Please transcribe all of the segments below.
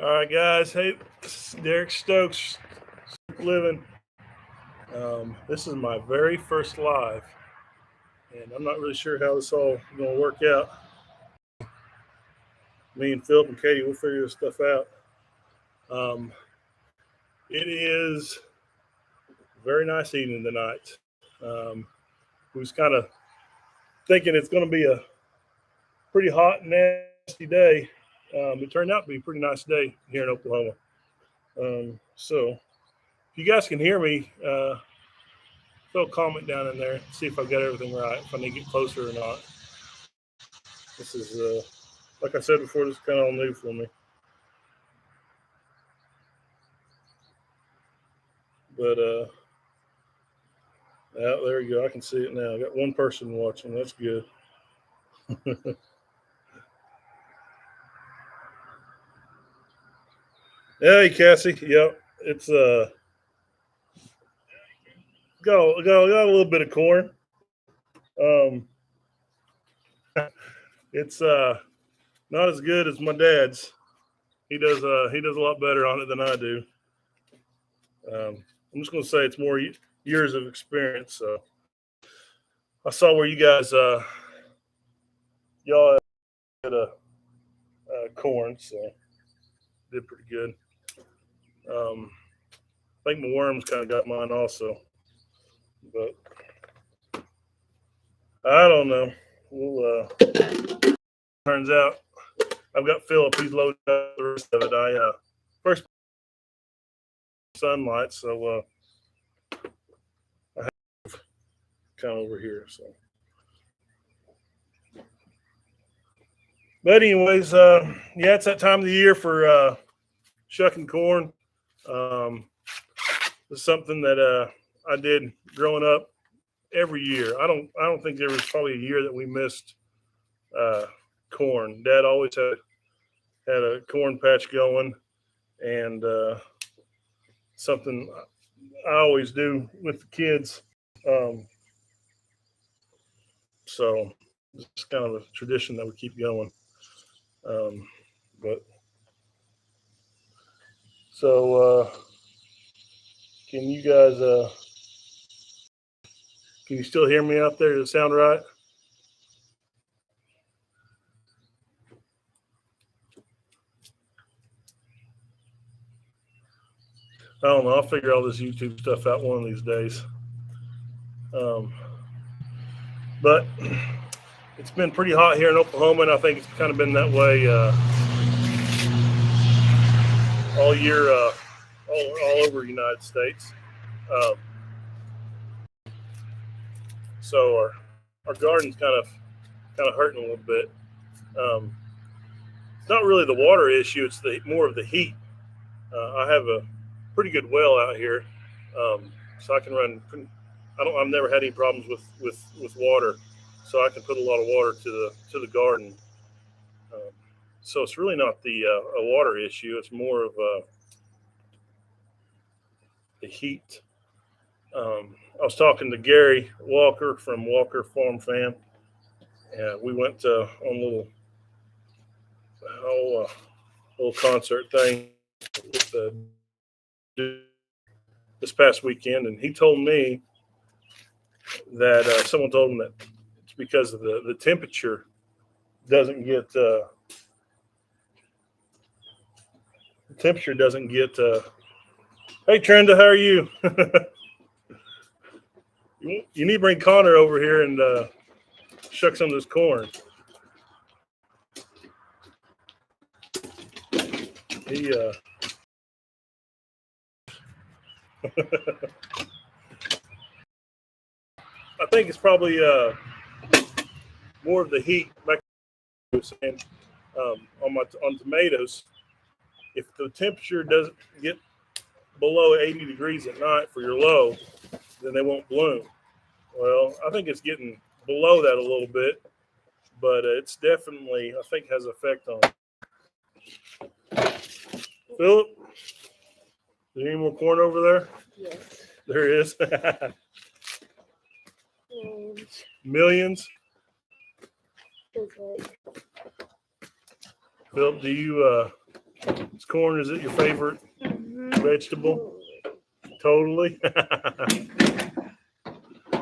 All right, guys. Hey, this is Derek Stokes, Living. This is my very first live, and I'm not really sure how this all going to work out. Me and Philip and Katie will figure this stuff out. It is a very nice evening tonight. We was kind of thinking it's going to be a pretty hot and nasty day. It turned out to be a pretty nice day here in Oklahoma. So if you guys can hear me, throw a comment down in there, see if I've got everything right, if I need to get closer or not. This is, like I said before, this is kind of all new for me. But, there you go. I can see it now. I got one person watching. That's good. Hey, Cassie. Yep. It's, got a little bit of corn. It's not as good as my dad's. He does a lot better on it than I do. I'm just gonna say it's more years of experience. So I saw where you guys y'all had a corn, so did pretty good. I think my worms kind of got mine also, but I don't know. We'll turns out I've got Philip. He's loaded up the rest of it. I first sunlight, so I have kind of over here. So, but anyways, yeah, it's that time of the year for shucking corn. It's something that I did growing up every year. I don't think there was probably a year that we missed corn. Dad always had a corn patch going, and something I always do with the kids. So it's kind of a tradition that we keep going. But so can you guys can you still hear me out there? Does it sound right? I don't know. I'll figure all this YouTube stuff out one of these days. But it's been pretty hot here in Oklahoma, and I think it's kind of been that way all year, all over the United States. So our garden's kind of hurting a little bit. It's not really the water issue; it's more of the heat. I have a pretty good well out here, so I can run. I've never had any problems with water, so I can put a lot of water to the garden. So it's really not a water issue; it's more of the heat. I was talking to Gary Walker from Walker Farm Fam, and we went on a little concert thing with this past weekend, and he told me that someone told him that it's because of the temperature doesn't get the temperature doesn't get. Hey, Trenda, how are you? You need to bring Connor over here and shuck some of this corn. He I think it's probably more of the heat. Like I was saying, on tomatoes, if the temperature doesn't get below 80 degrees at night for your low, then they won't bloom. Well, I think it's getting below that a little bit, but it's definitely, I think, has an effect on it. Philip, is there any more corn over there? Yes. There is. Millions. Okay. Philip, do you corn, is it your favorite vegetable? Totally.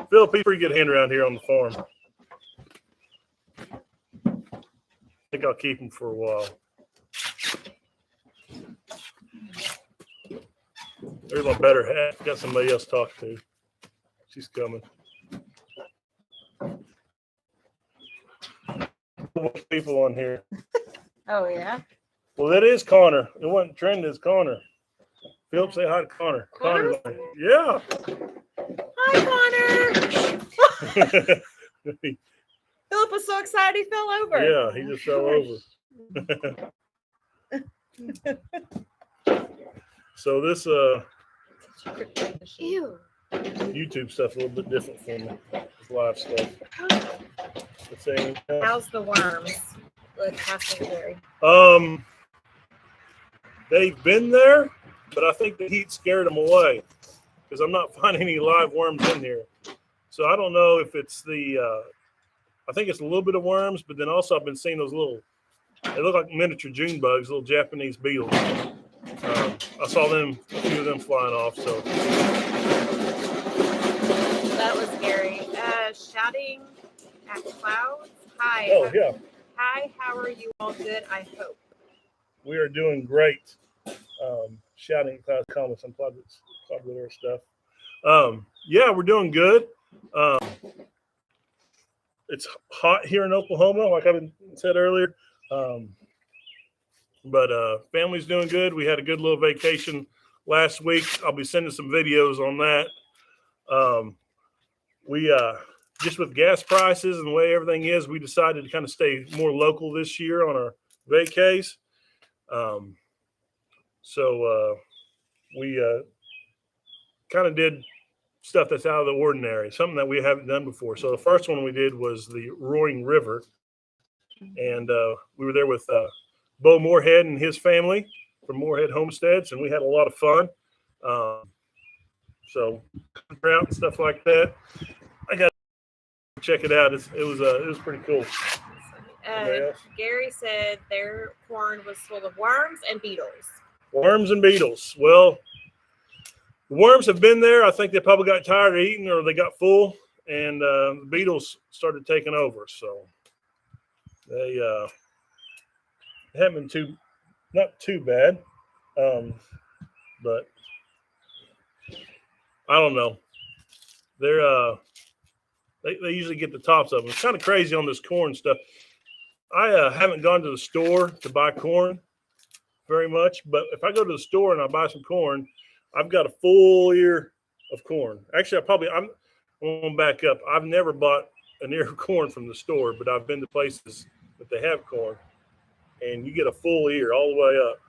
Philip, he's a pretty good hand around here on the farm. I think I'll keep him for a while. There's my better half. Got somebody else to talk to. She's coming. People on here. Oh, yeah. Well, that is Connor. It wasn't Trent, it's Connor. Philip, say hi to Connor. Connor's on here. Yeah. Hi, Connor. Philip was so excited he fell over. Yeah, he just fell over. So this Ew. YouTube stuff a little bit different for me. It's live stuff. How's the worms with Castleberry? They've been there, but I think the heat scared them away because I'm not finding any live worms in here. So I don't know if it's the I think it's a little bit of worms, but then also I've been seeing those little, they look like miniature June bugs, little Japanese beetles. I saw them, a few of them flying off. So that was Gary shouting at clouds. Hi. Oh yeah. Hi. How are you all? Good. I hope. We are doing great. Shouting at clouds comments on Cloud with our stuff. Yeah, we're doing good. It's hot here in Oklahoma, like I said earlier. But family's doing good. We had a good little vacation last week. I'll be sending some videos on that. We just with gas prices and the way everything is, we decided to kind of stay more local this year on our vacays. So we kind of did stuff that's out of the ordinary, something that we haven't done before. So the first one we did was the Roaring River, and we were there with Bo Moorhead and his family from Moorhead Homesteads, and we had a lot of fun. So out and stuff like that. I got to check it out. It was pretty cool. Gary said their corn was full of worms and beetles. Worms and beetles. Well, the worms have been there. I think they probably got tired of eating, or they got full, and the beetles started taking over. So they haven't been not too bad, but I don't know. They're they usually get the tops of them. It's kind of crazy on this corn stuff. I haven't gone to the store to buy corn very much, but if I go to the store and I buy some corn, I've got a full ear of corn. Actually, I'm going to back up. I've never bought an ear of corn from the store, but I've been to places that they have corn, and you get a full ear all the way up.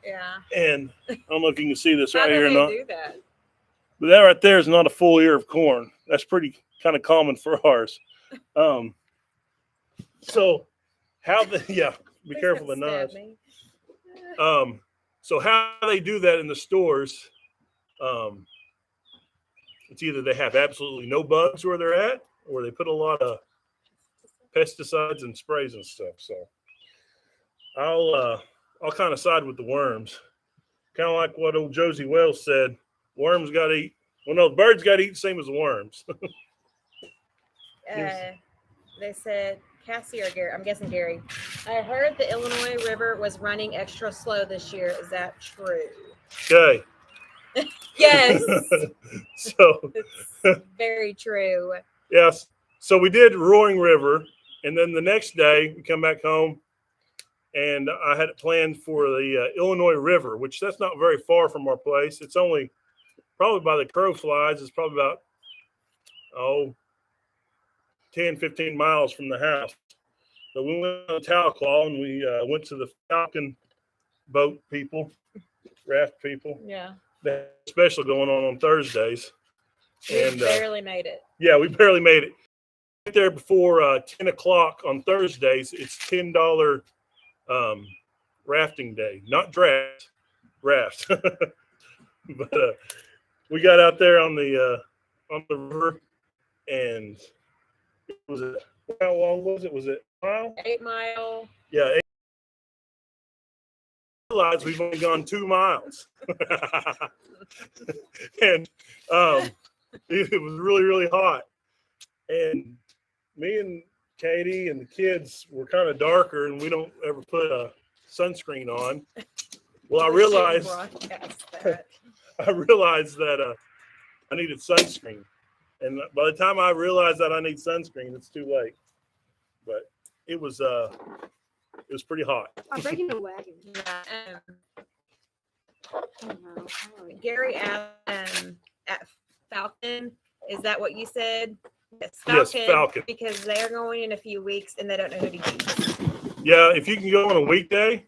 Yeah. And I don't know if you can see this How right here or not. do that? But that right there is not a full ear of corn. That's pretty kind of common for ours. So how be careful of the knives. So how they do that in the stores, it's either they have absolutely no bugs where they're at, or they put a lot of pesticides and sprays and stuff. So I'll kind of side with the worms. Kind of like what old Josie Wells said, worms got to eat. Well, no, birds got to eat the same as the worms. They said, Cassie or Gary, I'm guessing Gary, I heard the Illinois River was running extra slow this year. Is that true? Okay. Yes. So it's very true. Yes. So we did Roaring River, and then the next day we come back home, and I had it planned for the Illinois River, which that's not very far from our place. It's only probably by the crow flies. It's probably about 10, 15 miles from the house. So we went on Tahlequah, and we went to the Falcon boat people, raft people. Yeah. They had a special going on Thursdays. We barely made it. Yeah, we barely made it. Get there before 10 o'clock on Thursdays. It's $10 rafting day, not draft, raft. But we got out there on the river, and how long was it? Was it a mile? 8 mile. Yeah, realized we've only gone 2 miles. And it was really, really hot. And me and Katie and the kids were kind of darker, and we don't ever put a sunscreen on. Well, I realized that I needed sunscreen. And by the time I realized that I need sunscreen, it's too late. But it was pretty hot. I'm breaking the wagon. Gary at Falcon, is that what you said? Yes, Falcon. Because they're going in a few weeks and they don't know who to use. Yeah, if you can go on a weekday,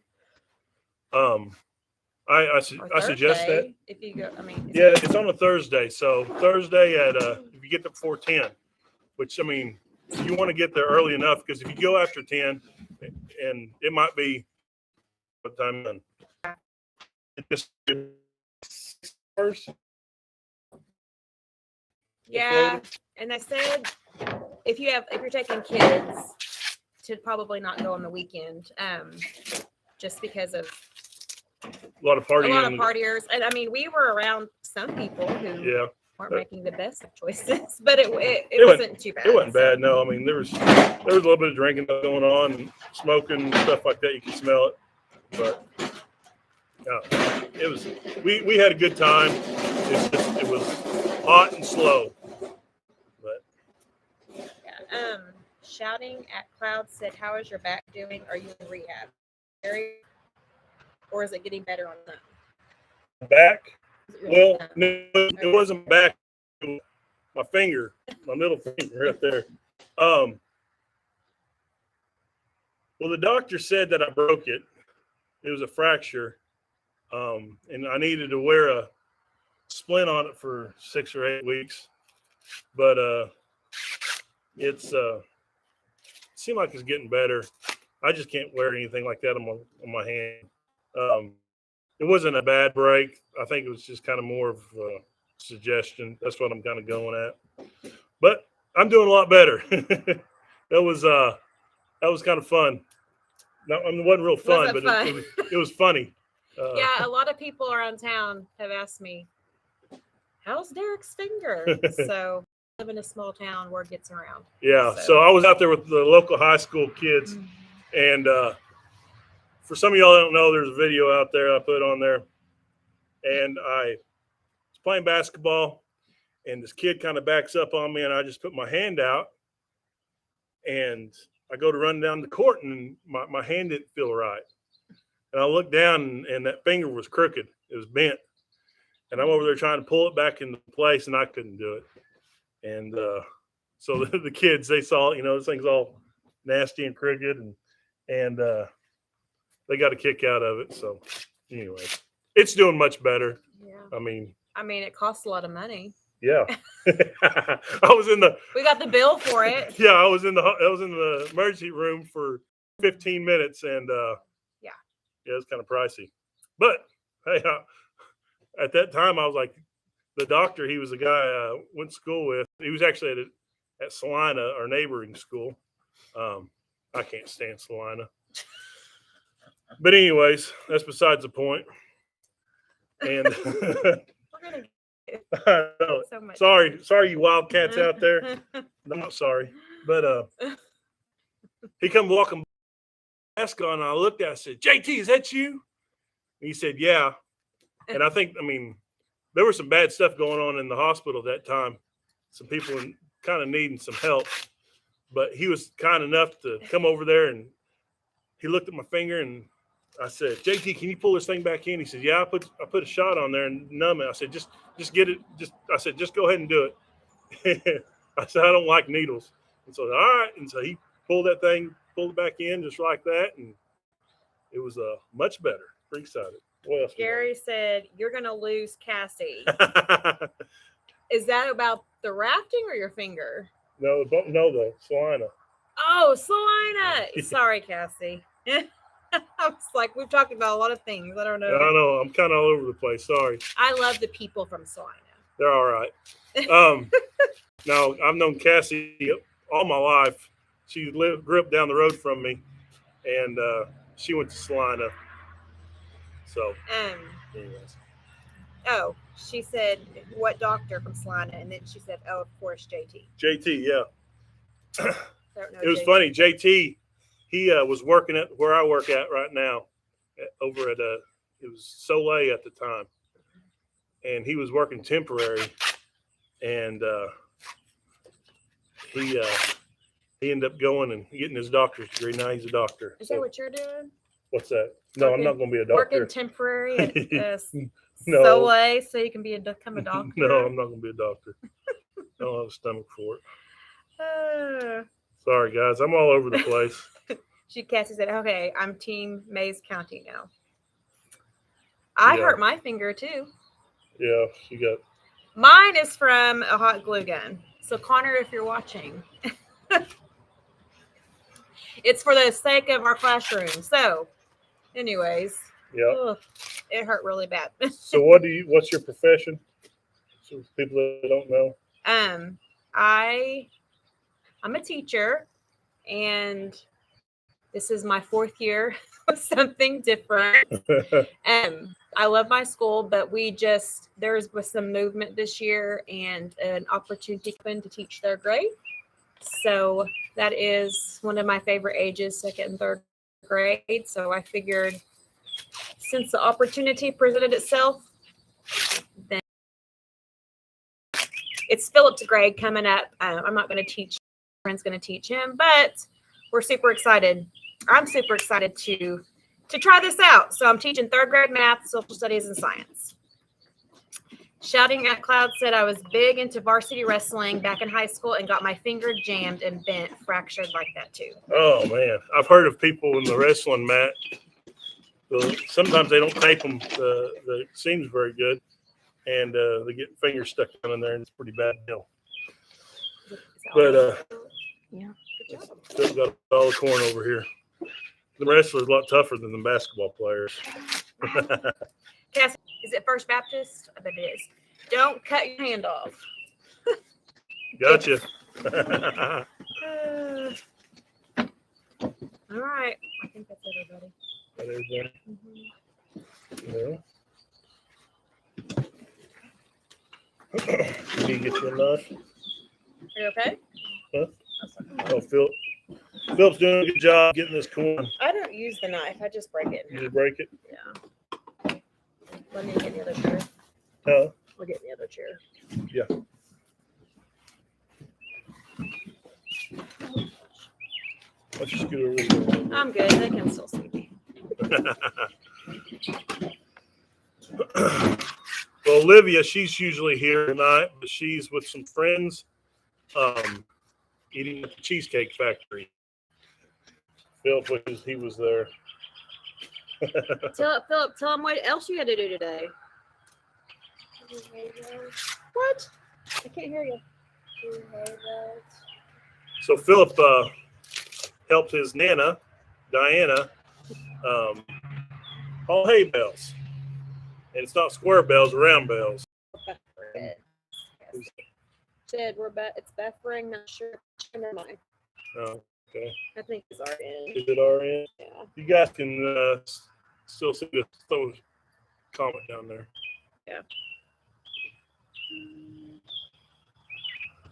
I suggest that. If you go, yeah, it's on a Thursday. So Thursday at if you get there before 10, which you want to get there early enough, because if you go after 10, and it might be what time then. It just 6 hours. Yeah, and I said if you're taking kids, to probably not go on the weekend, just because of a lot of partiers. And we were around some people who weren't making the best of choices, but it wasn't too bad. It wasn't bad. No, there was a little bit of drinking going on and smoking and stuff like that. You can smell it, but it was. We had a good time. It was hot and slow. Shouting at Cloud said, "How is your back doing? Are you in rehab, or is it getting better on that?" Back? Well, no, it wasn't back. My finger, my middle finger right there. Well, the doctor said that I broke it. It was a fracture, and I needed to wear a splint on it for 6 or 8 weeks. But it seemed like it's getting better. I just can't wear anything like that on my hand. It wasn't a bad break. I think it was just kind of more of a suggestion. That's what I'm kind of going at. But I'm doing a lot better. That was kind of fun. No, it wasn't real fun, but it was funny. Yeah, a lot of people around town have asked me, "How's Derek's finger?" So I live in a small town, word gets around. Yeah, so I was out there with the local high school kids, and for some of y'all that don't know, there's a video out there I put on there, and I was playing basketball, and this kid kind of backs up on me, and I just put my hand out, and I go to run down the court, and my hand didn't feel right, and I looked down, and that finger was crooked. It was bent, and I'm over there trying to pull it back into place, and I couldn't do it. And so the kids, they saw, this thing's all nasty and crooked, and they got a kick out of it. So anyway, it's doing much better. Yeah. It costs a lot of money. Yeah. We got the bill for it. Yeah, I was in the emergency room for 15 minutes, and yeah, it's kind of pricey. But hey, at that time I was like, the doctor, he was a guy I went to school with. He was actually at Salina, our neighboring school. I can't stand Salina. But anyways, that's besides the point. And so much. Sorry, you wildcats out there. I'm not sorry. But he come walking mask on, and I looked at it, I said, "JT, is that you?" And he said, "Yeah." And I think, there was some bad stuff going on in the hospital at that time. Some people kind of needing some help. But he was kind enough to come over there, and he looked at my finger, and I said, "JT, can you pull this thing back in?" He said, "Yeah, I put a shot on there and numb it." I said, just get it. Just go ahead and do it. I said, "I don't like needles." And so, all right. And so he pulled it back in just like that. And it was much better. Pretty excited. What else? Gary said, "You're going to lose Cassie." Is that about the rafting or your finger? No, the Salina. Oh, Salina. Sorry, Cassie. I was like, we've talked about a lot of things. I don't know. I know. I'm kind of all over the place. Sorry. I love the people from Salina. They're all right. Now, I've known Cassie all my life. She grew up down the road from me, and she went to Salina. So, anyways. Oh, she said, what doctor from Salina? And then she said, oh, of course, JT. JT, yeah. Don't know It was JT. funny. JT, he was working at where I work at right now, over at it was Soleil at the time, and he was working temporary, and he ended up going and getting his doctor's degree. Now he's a doctor. Is that what you're doing? What's that? No, I'm not going to be a doctor. Working temporary at No. Soleil so you can become a doctor? No, I'm not going to be a doctor. I don't have a stomach for it. Sorry, guys. I'm all over the place. Cassie said, okay, I'm team Mays County now. I hurt my finger too. Yeah, she got. Mine is from a hot glue gun. So Connor, if you're watching, it's for the sake of our classroom. So, anyways, yeah, it hurt really bad. So what's your profession? So people that don't know. I'm a teacher, and this is my 4th year of something different. I love my school, but there's some movement this year and an opportunity to teach 3rd grade. So that is one of my favorite ages, 2nd and 3rd grade. So I figured since the opportunity presented itself, then it's Philip's grade coming up. I'm not going to teach. My friend's going to teach him, but we're super excited. I'm super excited to try this out. So I'm teaching 3rd grade math, social studies, and science. Shouting at Cloud said I was big into varsity wrestling back in high school and got my finger jammed and bent, fractured like that too. Oh man, I've heard of people in the wrestling mat. Sometimes they don't tape them the seams very good, and they get fingers stuck down in there, and it's a pretty bad deal. But yeah, still got all the corn over here. The wrestler's a lot tougher than the basketball players. Cassie, is it First Baptist? I bet it is. Don't cut your hand off. Gotcha. All right. I think that's everybody. That is there. Mm-hmm. Yeah. Can you get you a knife? Are you okay? Huh? Oh, Philip's doing a good job getting this corn. I don't use the knife. I just break it. You just break it? Yeah. Let me get the other chair. Huh? We'll get the other chair. Yeah. Let's just get over here. I'm good. They can still see me. Well, Olivia, she's usually here tonight, but she's with some friends eating at the Cheesecake Factory. Philip, he was there. Philip, tell him what else you had to do today. What? I can't hear you. So Philip helped his Nana, Diana, haul hay bales. And it's not square bales, round bales. Said it's buffering, not sure. Never mind. Oh, okay. I think it's RN. Is it RN? Yeah. You guys can still see the comment down there. Yeah.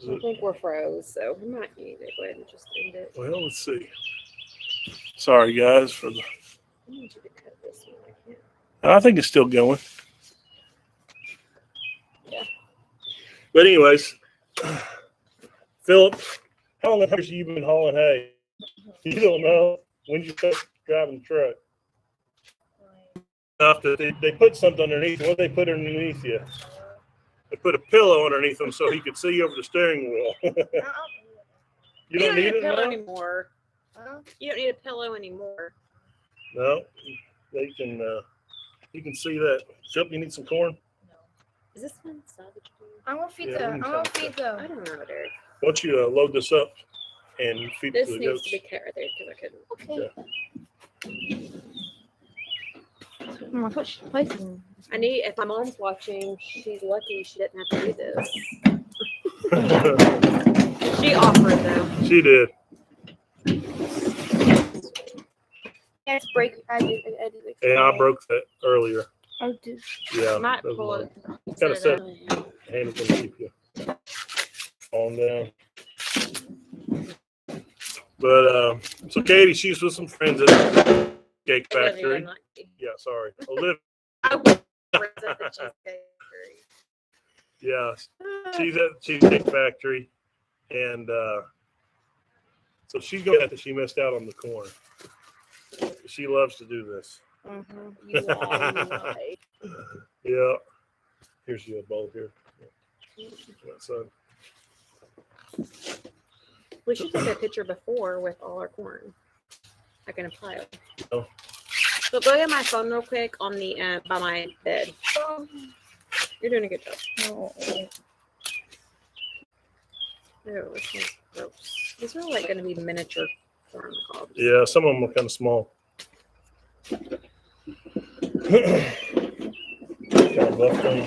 I think we're froze, so we might need to go ahead and just end it. Well, let's see. Sorry, guys, for the. I need you to cut this one. I can't. I think it's still going. Yeah. But anyways, Philip, how long have you been hauling hay? You don't know. When did you start driving the truck? They put something underneath. What did they put underneath you? They put a pillow underneath him so he could see over the steering wheel. You don't need a pillow now? anymore. You don't need a pillow anymore. No, they can. You can see that. Philip, you need some corn? Is this one salvage? I want Yeah, pizza. we can I want try pizza. I don't know, Derek. Why don't you load this up and feed it This to the needs goats? to be cut right there because I couldn't. Okay. Oh, I thought she placed them. If my mom's watching, she's lucky she didn't have to do this. She offered though. She did. It's break. I did And I broke that earlier. Oh, dude. Yeah. Might that was pull mine. it. Gotta set set it up. hand is gonna keep you falling down. But so Katie, she's with some friends at the Cake Factory. Olivia, Yeah, sorry. Olivia. I was at the Cheesecake Factory. Yeah, she's at the Cheesecake Factory, and so she's going that she missed out on the corn. She loves to do this. You lie. Yeah. Here's your bowl here. So, We should take a picture before with all our corn. I can apply it. Oh. But go get my phone real quick on the by my bed. You're doing a good job. No. Oh, this one's gross. These are like going to be miniature corn cobs. yeah, some of them are kind of small. Kind of buff thing.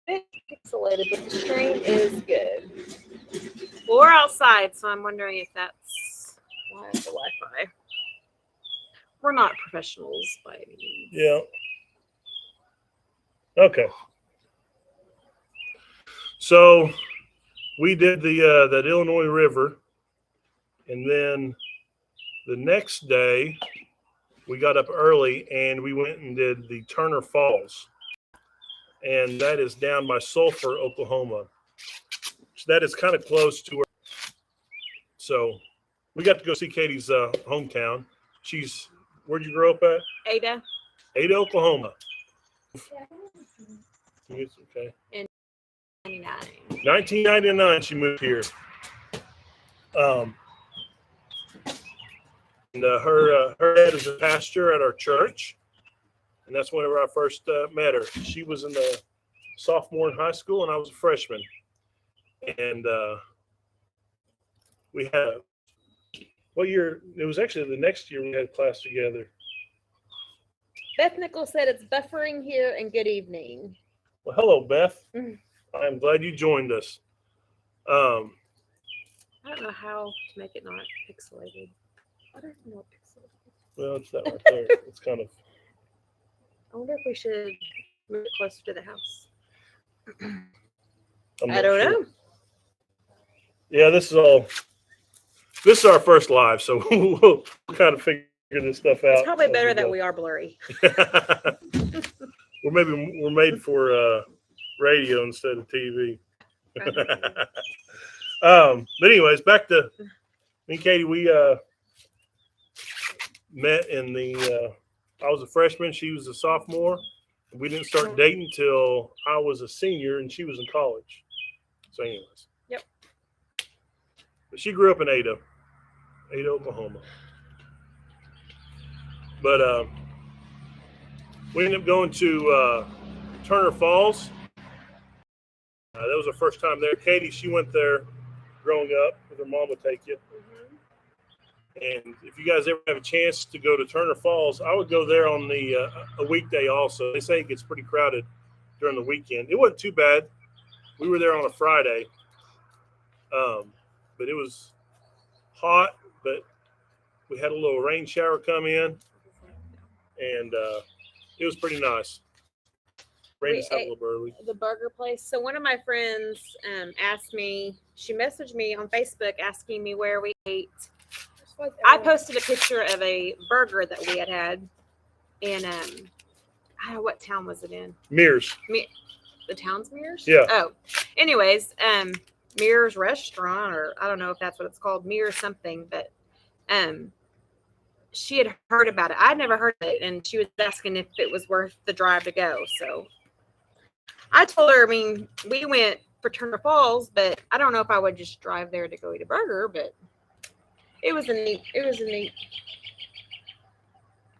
Pixelated, but the stream is good. Well, we're outside, so I'm wondering if that's why it's the Wi-Fi. We're not professionals by any means. Yeah. Okay. So we did the that Illinois River, and then the next day we got up early and we went and did the Turner Falls, and that is down by Sulphur, Oklahoma. So that is kind of close to where. So we got to go see Katie's hometown. Where'd you grow up at? Ada. Ada, Oklahoma. Okay. 99. 1999, she moved here. And her dad is a pastor at our church, and that's whenever I first met her. She was in the sophomore in high school, and I was a freshman. And we had what year? It was actually the next year we had class together. Beth Nichols said it's buffering here, and good evening. Well, hello, Beth. Mhm. I'm glad you joined us. I don't know how to make it not pixelated. I don't know what pixelated. Well, it's that right there. It's kind of. I wonder if we should move it closer to the house. I'm I not don't sure. know. Yeah, this is our first live, so we'll kind of figure this stuff out. It's probably as better we that go. we are blurry. we're made for radio instead of TV. But anyways, back to me and Katie. We met in the. I was a freshman. She was a sophomore. We didn't start dating till I was a senior and she was in college. So, anyways. Yep. But she grew up in Ada, Oklahoma. But we ended up going to Turner Falls. That was our first time there. Katie, she went there growing up with her mom would take you. And if you guys ever have a chance to go to Turner Falls, I would go there on the a weekday also. They say it gets pretty crowded during the weekend. It wasn't too bad. We were there on a Friday. But it was hot, but we had a little rain shower come in, and it was pretty nice. Rain us out a little early. The burger place. So one of my friends asked me, she messaged me on Facebook asking me where we ate. I posted a picture of a burger that we had in what town was it in? Mears. The town's Mears? Yeah. Oh. Anyways, Mears Restaurant, or I don't know if that's what it's called, Mears something, but she had heard about it. I'd never heard of it, and she was asking if it was worth the drive to go. So I told her, I mean, we went for Turner Falls, but I don't know if I would just drive there to go eat a burger, but it was a neat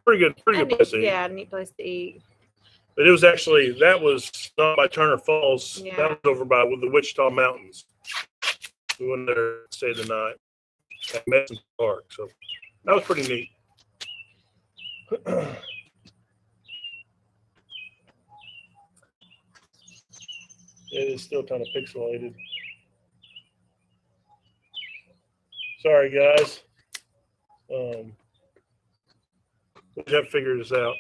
Pretty good place to eat. Yeah, a neat place to eat. But it was actually, that was not by Turner Falls. Yeah. That was over by the Wichita Mountains. We went there to stay the night at Madison Park. So that was pretty neat. It is still kind of pixelated. Sorry, guys. We have to figure this out.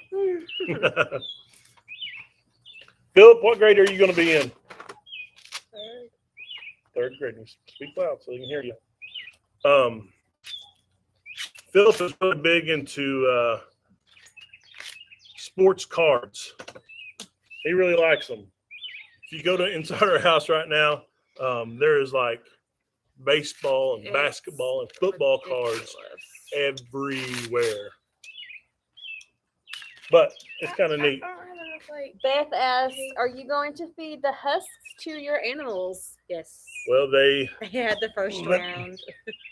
Philip, what grade are you going to be in? Third grade. Speak loud so they can hear you. Philip is really big into sports cards. He really likes them. If you go to inside our house right now, there is like baseball and basketball and football cards everywhere. But it's kind of neat. Beth asks, "Are you going to feed the husks to your animals?" Yes. Well, they had the first round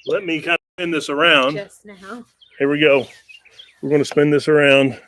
let me kind of spin this around. just now. Here we go. We're going to spin this around.